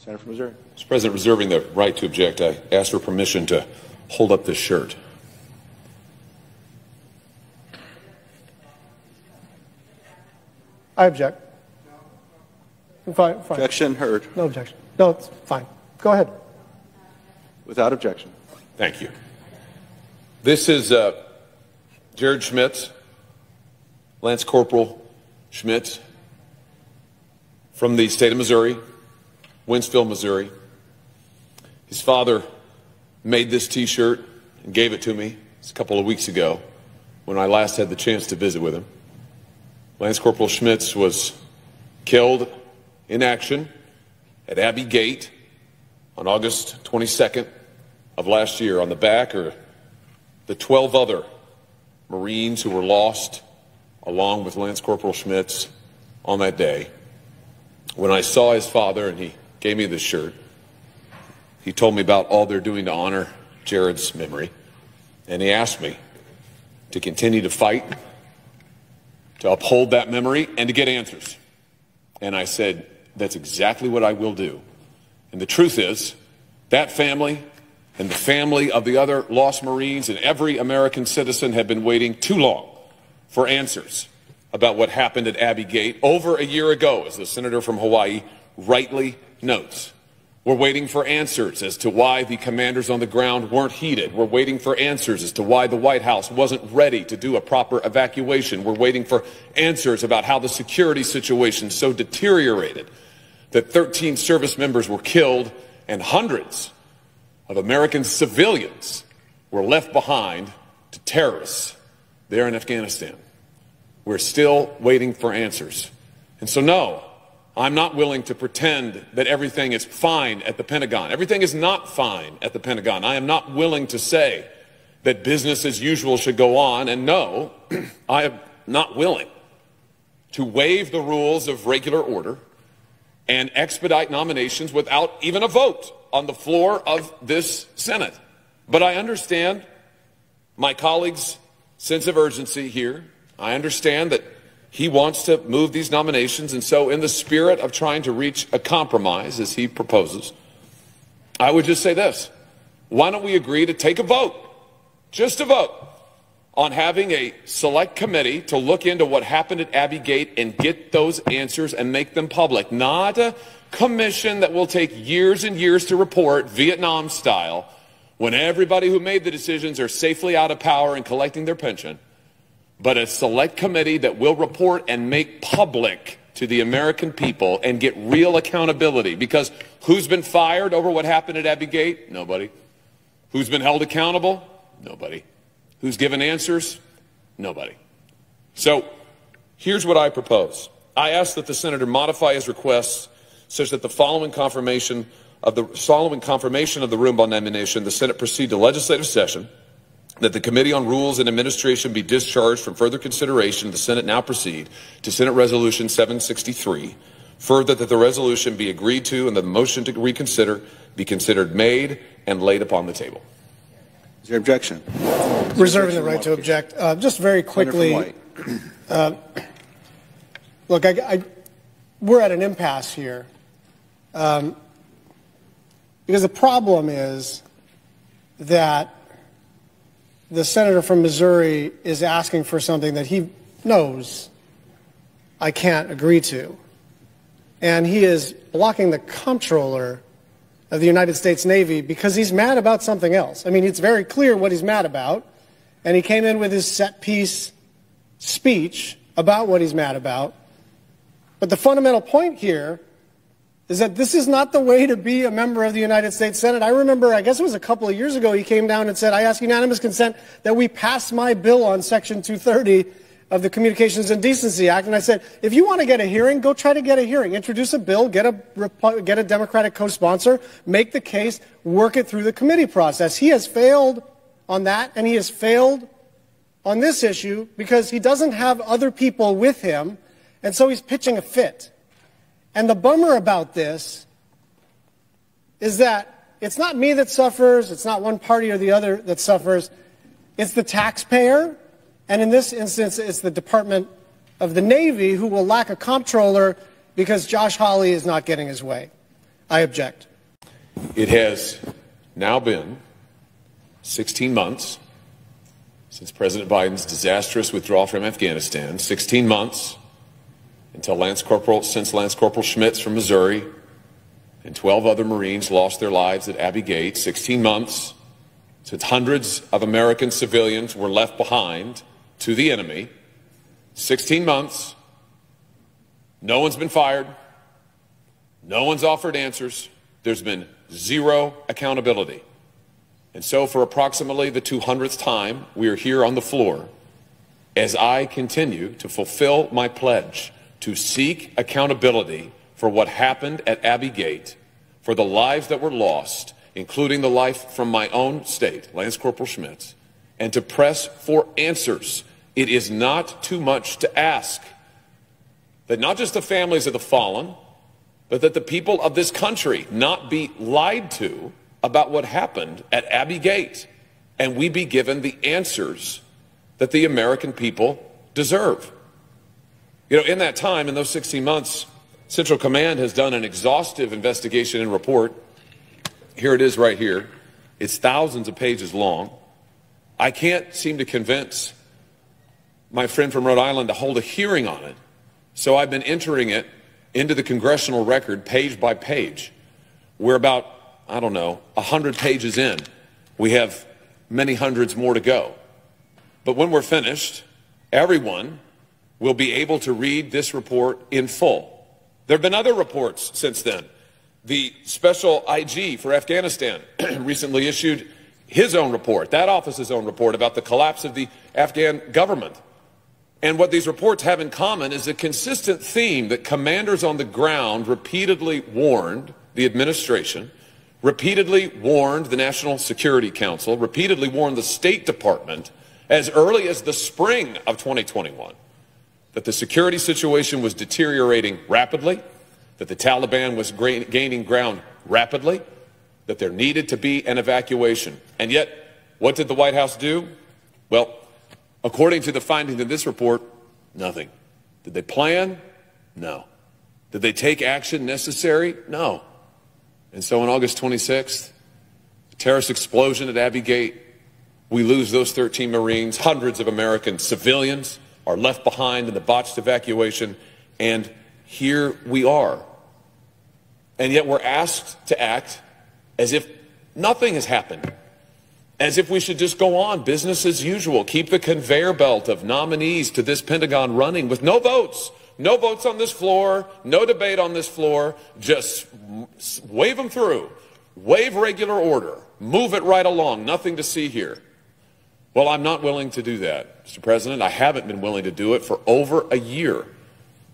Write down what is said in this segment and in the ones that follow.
Senator from Missouri. Mr. President, reserving the right to object, I ask for permission to hold up this shirt. I object. Fine. Objection heard. No objection. No, it's fine. Go ahead. Without objection. Thank you. This is Jared Schmitz, Lance Corporal Schmitz, from the state of Missouri, Winsfield, Missouri. His father made this T-shirt and gave it to me a couple of weeks ago when I last had the chance to visit with him. Lance Corporal Schmitz was killed in action at Abbey Gate on August 22nd of last year. On the back are the 12 other Marines who were lost along with Lance Corporal Schmitz on that day. When I saw his father and he gave me this shirt, he told me about all they're doing to honor Jared's memory, and he asked me to continue to fight, to uphold that memory, and to get answers. And I said, that's exactly what I will do. And the truth is, that family and the family of the other lost Marines and every American citizen have been waiting too long for answers about what happened at Abbey Gate over a year ago, as the senator from Hawaii rightly notes. We're waiting for answers as to why the commanders on the ground weren't heeded. We're waiting for answers as to why the White House wasn't ready to do a proper evacuation. We're waiting for answers about how the security situation so deteriorated that 13 service members were killed and hundreds of American civilians were left behind to terrorists there in Afghanistan. We're still waiting for answers. And so, no, I'm not willing to pretend that everything is fine at the Pentagon. Everything is not fine at the Pentagon. I am not willing to say that business as usual should go on. And no, I am not willing to waive the rules of regular order and expedite nominations without even a vote on the floor of this Senate. But I understand my colleague's sense of urgency here. I understand that he wants to move these nominations, and so in the spirit of trying to reach a compromise, as he proposes, I would just say this. Why don't we agree to take a vote, just a vote, on having a select committee to look into what happened at Abbey Gate and get those answers and make them public, not a commission that will take years and years to report, Vietnam style, when everybody who made the decisions are safely out of power and collecting their pension, but a select committee that will report and make public to the American people and get real accountability. Because who's been fired over what happened at Abbey Gate? Nobody. Who's been held accountable? Nobody. Who's given answers? Nobody. So here's what I propose. I ask that the senator modify his requests such that the following confirmation of the Roomba nomination, the Senate proceed to legislative session, that the Committee on Rules and Administration be discharged from further consideration. The Senate now proceed to Senate Resolution 763. Further, that the resolution be agreed to and the motion to reconsider be considered made and laid upon the table. Is there objection? Reserving the right to object. Just very quickly, look, we're at an impasse here because the problem is that the senator from Missouri is asking for something that he knows I can't agree to. And he is blocking the comptroller of the United States Navy because he's mad about something else. I mean, it's very clear what he's mad about. And he came in with his set-piece speech about what he's mad about. But the fundamental point here is that this is not the way to be a member of the United States Senate. I remember, I guess it was a couple of years ago, he came down and said, I ask unanimous consent that we pass my bill on Section 230 of the Communications and Decency Act. And I said, if you want to get a hearing, go try to get a hearing. Introduce a bill, get a Democratic co-sponsor, make the case, work it through the committee process. He has failed on that, and he has failed on this issue because he doesn't have other people with him, and so he's pitching a fit. And the bummer about this is that it's not me that suffers, it's not one party or the other that suffers, it's the taxpayer, and in this instance it's the Department of the Navy who will lack a comptroller because Josh Hawley is not getting his way. I object. It has now been 16 months since President Biden's disastrous withdrawal from Afghanistan, 16 months since Lance Corporal Schmitz from Missouri and 12 other Marines lost their lives at Abbey Gate, 16 months since hundreds of American civilians were left behind to the enemy, 16 months, no one's been fired, no one's offered answers, there's been zero accountability. And so for approximately the 200th time, we are here on the floor as I continue to fulfill my pledge to seek accountability for what happened at Abbey Gate, for the lives that were lost, including the life from my own state, Lance Corporal Schmitz, and to press for answers. It is not too much to ask that not just the families of the fallen, but that the people of this country not be lied to about what happened at Abbey Gate, and we be given the answers that the American people deserve. You know, in that time, in those 16 months, Central Command has done an exhaustive investigation and report. Here it is right here. It's thousands of pages long. I can't seem to convince my friend from Rhode Island to hold a hearing on it, so I've been entering it into the congressional record page by page. We're about, 100 pages in. We have many hundreds more to go. But when we're finished, everyone will be able to read this report in full. There have been other reports since then. The special IG for Afghanistan recently issued his own report, that office's own report, about the collapse of the Afghan government. And what these reports have in common is a consistent theme that commanders on the ground repeatedly warned the administration, repeatedly warned the National Security Council, repeatedly warned the State Department as early as the spring of 2021 that the security situation was deteriorating rapidly, that the Taliban was gaining ground rapidly, that there needed to be an evacuation. And yet, what did the White House do? Well, according to the findings in this report, nothing. Did they plan? No. Did they take action necessary? No. And so on August 26th, the terrorist explosion at Abbey Gate, we lose those 13 Marines. Hundreds of American civilians are left behind in the botched evacuation. And here we are. And yet we're asked to act as if nothing has happened. As if we should just go on, business as usual, keep the conveyor belt of nominees to this Pentagon running with no votes. No votes on this floor, no debate on this floor, just wave them through. Wave regular order. Move it right along. Nothing to see here. Well, I'm not willing to do that, Mr. President. I haven't been willing to do it for over a year.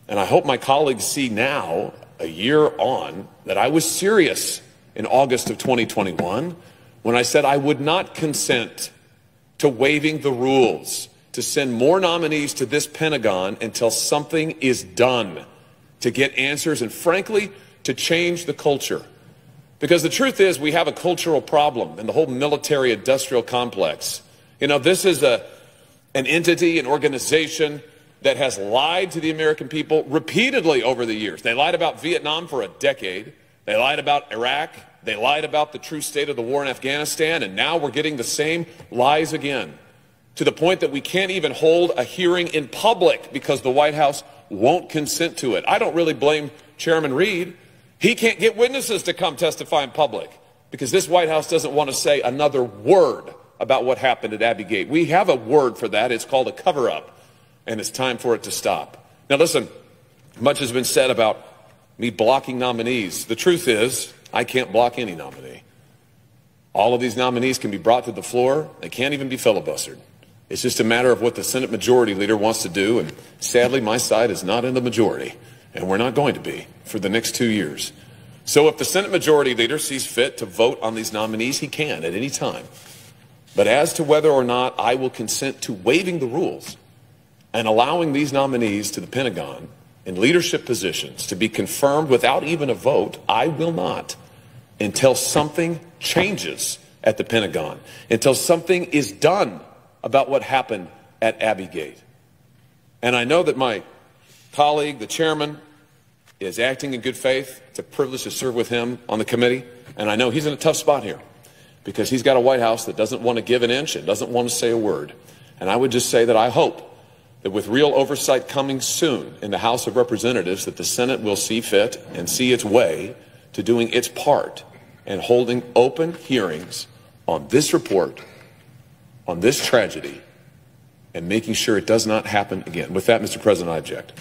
And I hope my colleagues see now, a year on, that I was serious in August of 2021 when I said I would not consent to waiving the rules to send more nominees to this Pentagon until something is done to get answers and, frankly, to change the culture. Because the truth is, we have a cultural problem in the whole military-industrial complex. You know, this is an entity, an organization that has lied to the American people repeatedly over the years. They lied about Vietnam for a decade. They lied about Iraq. They lied about the true state of the war in Afghanistan. And now we're getting the same lies again, to the point that we can't even hold a hearing in public because the White House won't consent to it. I don't really blame Chairman Reid. He can't get witnesses to come testify in public because this White House doesn't want to say another word about what happened at Abbey Gate. We have a word for that. It's called a cover-up, and it's time for it to stop. Now listen, much has been said about me blocking nominees. The truth is, I can't block any nominee. All of these nominees can be brought to the floor. They can't even be filibustered. It's just a matter of what the Senate Majority Leader wants to do, and sadly, my side is not in the majority, and we're not going to be for the next 2 years. So if the Senate Majority Leader sees fit to vote on these nominees, he can at any time. But as to whether or not I will consent to waiving the rules and allowing these nominees to the Pentagon in leadership positions to be confirmed without even a vote, I will not until something changes at the Pentagon, until something is done about what happened at Abbey Gate. And I know that my colleague, the chairman, is acting in good faith. It's a privilege to serve with him on the committee. And I know he's in a tough spot here because he's got a White House that doesn't want to give an inch and doesn't want to say a word. And I would just say that I hope that with real oversight coming soon in the House of Representatives, that the Senate will see fit and see its way to doing its part and holding open hearings on this report, on this tragedy, and making sure it does not happen again. With that, Mr. President, I object.